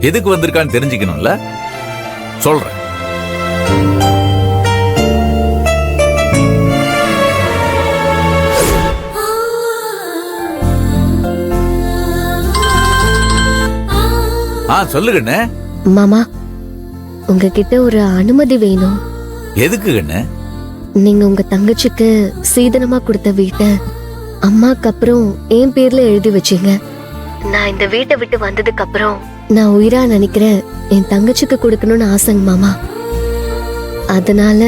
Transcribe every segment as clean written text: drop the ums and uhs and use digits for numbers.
எதுக்கு வந்திருக்கான்னு தெரிஞ்சுக்கணும்ல, சொல்றேன். சொல்லுங்கண்ணே. மாமா, உங்ககிட்ட ஒரு அனுமதி வேணும். எதுக்கு கண்ணு? நீங்க உங்க தங்கச்சிக்கு சீதனமா கொடுத்த வீட்டை அம்மாக்கு அப்புறம் என் பேர்ல எழுதி வச்சீங்க. நான் இந்த வீட்டை விட்டு வந்ததுக்கு அப்புறம் நான் உயிரா நினைக்கிறேன் என் தங்கச்சிக்கு கொடுக்கணும்னு ஆசைங்க மாமா. அதனால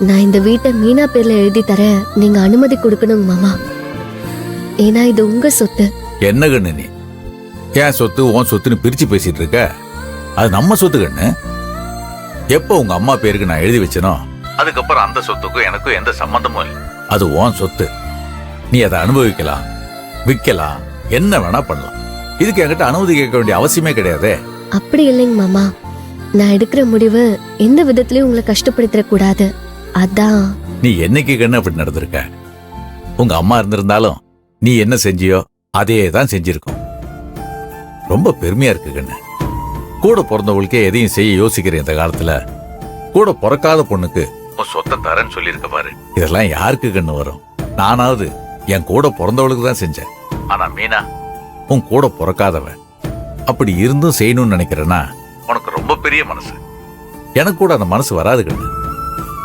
நான் இந்த வீட்டை மீனா பேர்ல எழுதி தர நீங்க அனுமதி கொடுக்கணுங்க மாமா. ஏன்னா இது உங்க சொத்து. என்ன கண்ணு நீ ஏன் சொத்து உன் சொத்துன்னு பிரிச்சு பேசிட்டு இருக்க? அது நம்ம சொத்து கண்ணு. எப்போ உங்க அம்மா பேருக்கு நான் எழுதி வச்சனோ அதுக்கப்புறம் அந்த சொத்துக்கும் எனக்கும் எந்த சம்பந்தமும் இல்லை. அது உன் சொத்து. நீ அதை அனுபவிக்கலாம், விற்கலாம், என்ன வேணா பண்ணலாம். இதுக்கு என்கிட்ட அனுமதி கேட்க வேண்டிய அவசியமே கிடையாதே. அப்படி இல்லைங்க மாமா, நான் எடுக்கிற முடிவு எந்த விதத்திலயும் உங்களை கஷ்டப்படுத்திட கூடாது. அதான். நீ என்னைக்கு கண்ணு அப்படி நடந்திருக்க? உங்க அம்மா இருந்திருந்தாலும் நீ என்ன செஞ்சியோ அதே தான் செஞ்சிருக்கும். ரொம்ப பெருமையா இருக்கு கண்ணு. கூட பிறந்தவங்களுக்கே எதையும் செய்ய யோசிக்கிற இந்த காலத்துல கூட பிறக்காத பொண்ணுக்கு உன் சொத்தை தரேன்னு சொல்லியிருக்க பாரு. இதெல்லாம் யாருக்கு கண்ணு வரும்? நானாவது என் கூட பிறந்தவளுக்கு தான் செஞ்சேன். ஆனா மீனா உன் கூட பிறக்காதவன். அப்படி இருந்தும் செய்யணும்னு நினைக்கிறேன்னா உனக்கு ரொம்ப பெரிய மனசு. எனக்கு கூட அந்த மனசு வராது கண்ணு.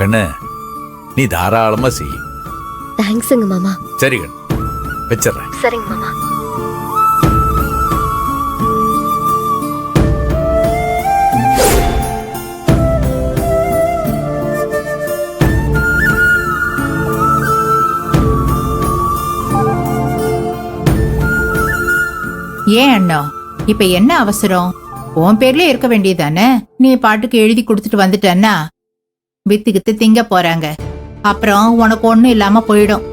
கண்ணு, நீ தாராளமா செய். தேங்க்ஸுங்க மாமா. சரி கண்ணு, வச்சிடறேன். சரிங்க மாமா. ஏன் அண்ணா, இப்ப என்ன அவசரம்? உன் பேர்ல இருக்க வேண்டியதானே? நீ பாட்டுக்கு எழுதி கொடுத்துட்டு வந்துட்டன்னா வித்து கித்து திங்க போறாங்க. அப்புறம் உனக்கு ஒண்ணும் இல்லாம போயிடும்.